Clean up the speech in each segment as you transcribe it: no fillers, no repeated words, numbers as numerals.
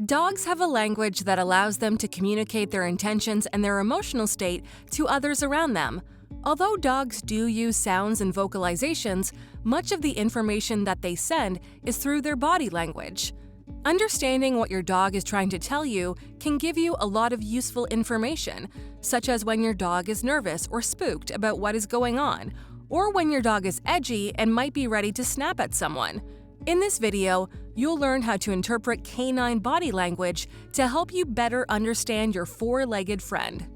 Dogs have a language that allows them to communicate their intentions and their emotional state to others around them. Although dogs do use sounds and vocalizations, much of the information that they send is through their body language. Understanding what your dog is trying to tell you can give you a lot of useful information, such as when your dog is nervous or spooked about what is going on, or when your dog is edgy and might be ready to snap at someone. In this video, you'll learn how to interpret canine body language to help you better understand your four-legged friend.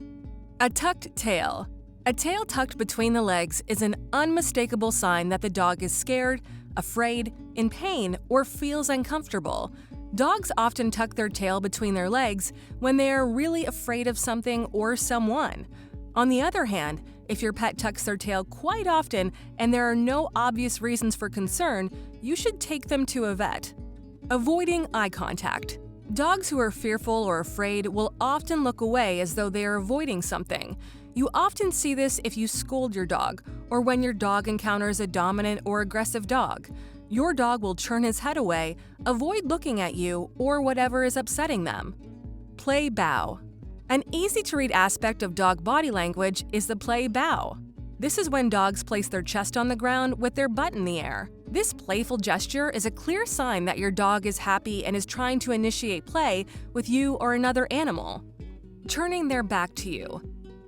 A tucked tail. A tail tucked between the legs is an unmistakable sign that the dog is scared, afraid, in pain, or feels uncomfortable. Dogs often tuck their tail between their legs when they are really afraid of something or someone. On the other hand, if your pet tucks their tail quite often and there are no obvious reasons for concern, you should take them to a vet. Avoiding eye contact. Dogs who are fearful or afraid will often look away as though they are avoiding something. You often see this if you scold your dog or when your dog encounters a dominant or aggressive dog. Your dog will turn his head away, avoid looking at you or whatever is upsetting them. Play bow. An easy-to-read aspect of dog body language is the play bow. This is when dogs place their chest on the ground with their butt in the air. This playful gesture is a clear sign that your dog is happy and is trying to initiate play with you or another animal. Turning their back to you.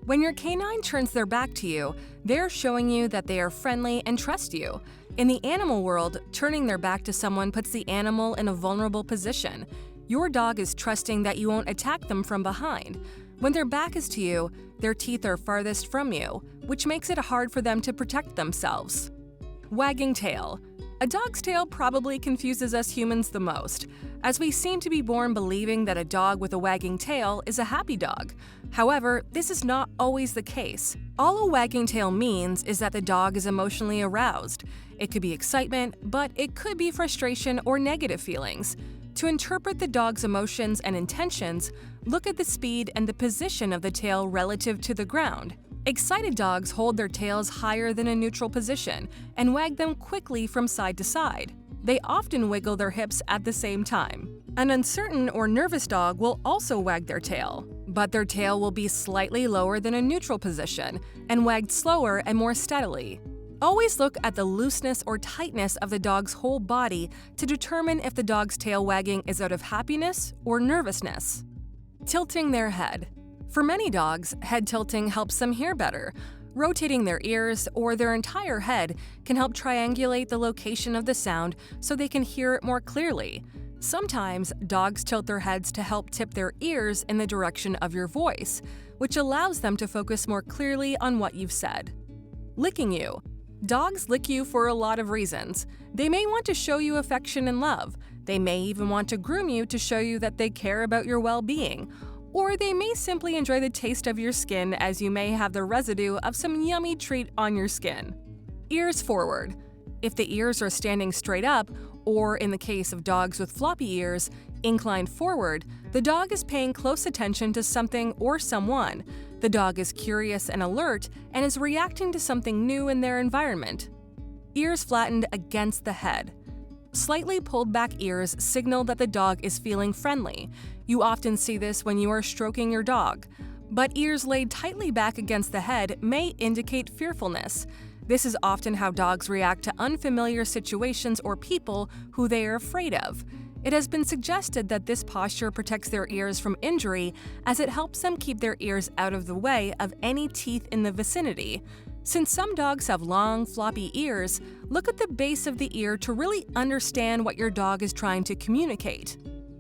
When your canine turns their back to you, they're showing you that they are friendly and trust you. In the animal world, turning their back to someone puts the animal in a vulnerable position. Your dog is trusting that you won't attack them from behind. When their back is to you, their teeth are farthest from you, which makes it hard for them to protect themselves. Wagging tail. A dog's tail probably confuses us humans the most, as we seem to be born believing that a dog with a wagging tail is a happy dog. However, this is not always the case. All a wagging tail means is that the dog is emotionally aroused. It could be excitement, but it could be frustration or negative feelings. To interpret the dog's emotions and intentions, look at the speed and the position of the tail relative to the ground. Excited dogs hold their tails higher than a neutral position and wag them quickly from side to side. They often wiggle their hips at the same time. An uncertain or nervous dog will also wag their tail, but their tail will be slightly lower than a neutral position and wagged slower and more steadily. Always look at the looseness or tightness of the dog's whole body to determine if the dog's tail wagging is out of happiness or nervousness. Tilting their head. For many dogs, head tilting helps them hear better. Rotating their ears or their entire head can help triangulate the location of the sound so they can hear it more clearly. Sometimes, dogs tilt their heads to help tip their ears in the direction of your voice, which allows them to focus more clearly on what you've said. Licking you. Dogs lick you for a lot of reasons. They may want to show you affection and love. They may even want to groom you to show you that they care about your well-being. Or they may simply enjoy the taste of your skin, as you may have the residue of some yummy treat on your skin. Ears forward. If the ears are standing straight up, or in the case of dogs with floppy ears, inclined forward, the dog is paying close attention to something or someone. The dog is curious and alert and is reacting to something new in their environment. Ears flattened against the head. Slightly pulled back ears signal that the dog is feeling friendly. You often see this when you are stroking your dog. But ears laid tightly back against the head may indicate fearfulness. This is often how dogs react to unfamiliar situations or people who they are afraid of. It has been suggested that this posture protects their ears from injury, as it helps them keep their ears out of the way of any teeth in the vicinity. Since some dogs have long, floppy ears, look at the base of the ear to really understand what your dog is trying to communicate.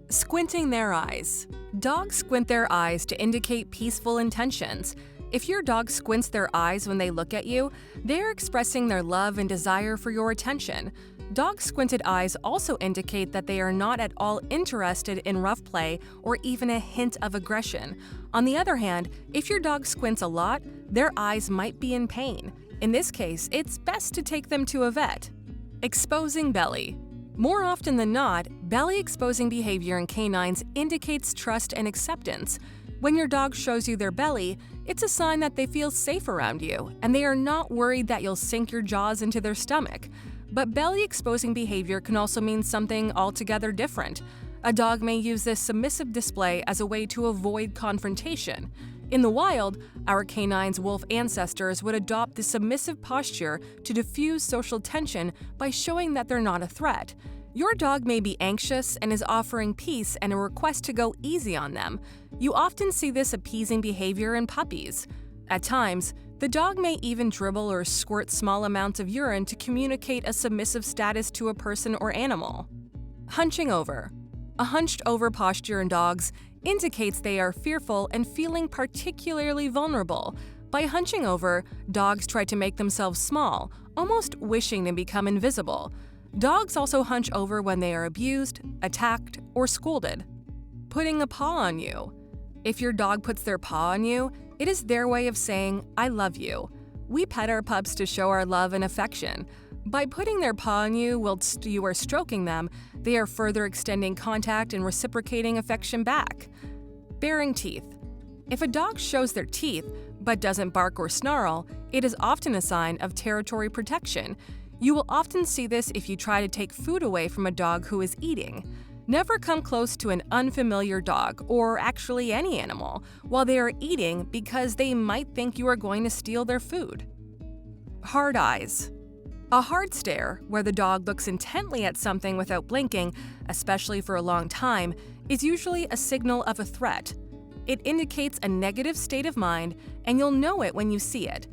Squinting their eyes. Dogs squint their eyes to indicate peaceful intentions. If your dog squints their eyes when they look at you, they are expressing their love and desire for your attention. Dogs' squinted eyes also indicate that they are not at all interested in rough play or even a hint of aggression. On the other hand, if your dog squints a lot, their eyes might be in pain. In this case, it's best to take them to a vet. Exposing belly. More often than not, belly exposing behavior in canines indicates trust and acceptance. When your dog shows you their belly, it's a sign that they feel safe around you, and they are not worried that you'll sink your jaws into their stomach. But belly exposing behavior can also mean something altogether different. A dog may use this submissive display as a way to avoid confrontation. In the wild, our canine's wolf ancestors would adopt the submissive posture to diffuse social tension by showing that they're not a threat. Your dog may be anxious and is offering peace and a request to go easy on them. You often see this appeasing behavior in puppies. At times, the dog may even dribble or squirt small amounts of urine to communicate a submissive status to a person or animal. Hunching over. A hunched-over posture in dogs indicates they are fearful and feeling particularly vulnerable. By hunching over, dogs try to make themselves small, almost wishing to become invisible. Dogs also hunch over when they are abused, attacked, or scolded. Putting a paw on you. If your dog puts their paw on you, it is their way of saying, "I love you." We pet our pups to show our love and affection. By putting their paw on you whilst you are stroking them, they are further extending contact and reciprocating affection back. Baring teeth. If a dog shows their teeth but doesn't bark or snarl, it is often a sign of territory protection. You will often see this if you try to take food away from a dog who is eating. Never come close to an unfamiliar dog, or actually any animal, while they are eating because they might think you are going to steal their food. Hard eyes. A hard stare, where the dog looks intently at something without blinking, especially for a long time, is usually a signal of a threat. It indicates a negative state of mind, and you'll know it when you see it.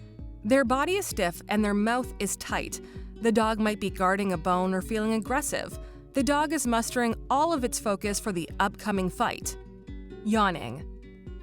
Their body is stiff and their mouth is tight. The dog might be guarding a bone or feeling aggressive. The dog is mustering all of its focus for the upcoming fight. Yawning.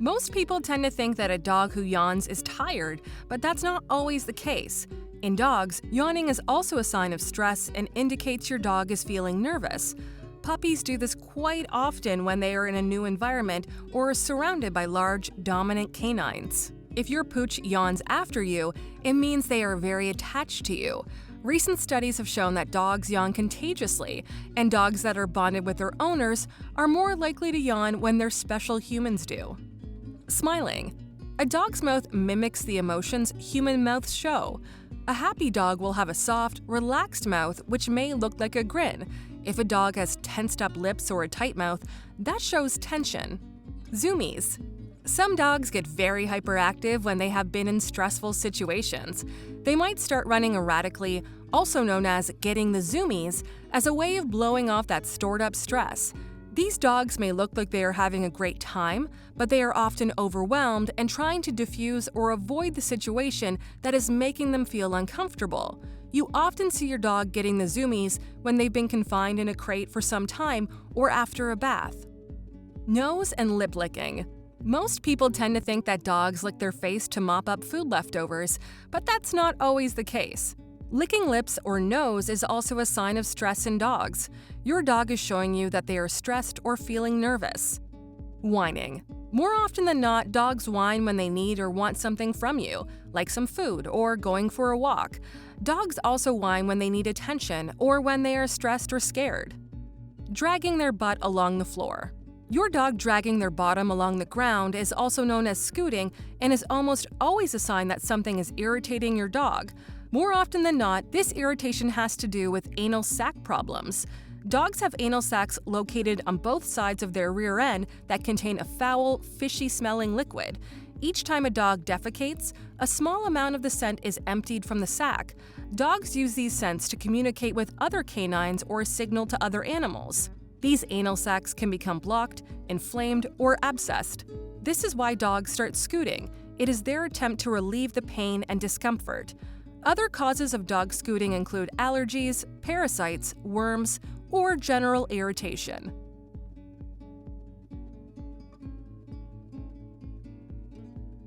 Most people tend to think that a dog who yawns is tired, but that's not always the case. In dogs, yawning is also a sign of stress and indicates your dog is feeling nervous. Puppies do this quite often when they are in a new environment or are surrounded by large, dominant canines. If your pooch yawns after you, it means they are very attached to you. Recent studies have shown that dogs yawn contagiously, and dogs that are bonded with their owners are more likely to yawn when their special humans do. Smiling. A dog's mouth mimics the emotions human mouths show. A happy dog will have a soft, relaxed mouth which may look like a grin. If a dog has tensed up lips or a tight mouth, that shows tension. Zoomies. Some dogs get very hyperactive when they have been in stressful situations. They might start running erratically, also known as getting the zoomies, as a way of blowing off that stored up stress. These dogs may look like they are having a great time, but they are often overwhelmed and trying to diffuse or avoid the situation that is making them feel uncomfortable. You often see your dog getting the zoomies when they've been confined in a crate for some time or after a bath. Nose and lip licking. Most people tend to think that dogs lick their face to mop up food leftovers, but that's not always the case. Licking lips or nose is also a sign of stress in dogs. Your dog is showing you that they are stressed or feeling nervous. Whining. More often than not, dogs whine when they need or want something from you, like some food or going for a walk. Dogs also whine when they need attention or when they are stressed or scared. Dragging their butt along the floor. Your dog dragging their bottom along the ground is also known as scooting and is almost always a sign that something is irritating your dog. More often than not, this irritation has to do with anal sac problems. Dogs have anal sacs located on both sides of their rear end that contain a foul, fishy-smelling liquid. Each time a dog defecates, a small amount of the scent is emptied from the sac. Dogs use these scents to communicate with other canines or signal to other animals. These anal sacs can become blocked, inflamed, or abscessed. This is why dogs start scooting. It is their attempt to relieve the pain and discomfort. Other causes of dog scooting include allergies, parasites, worms, or general irritation.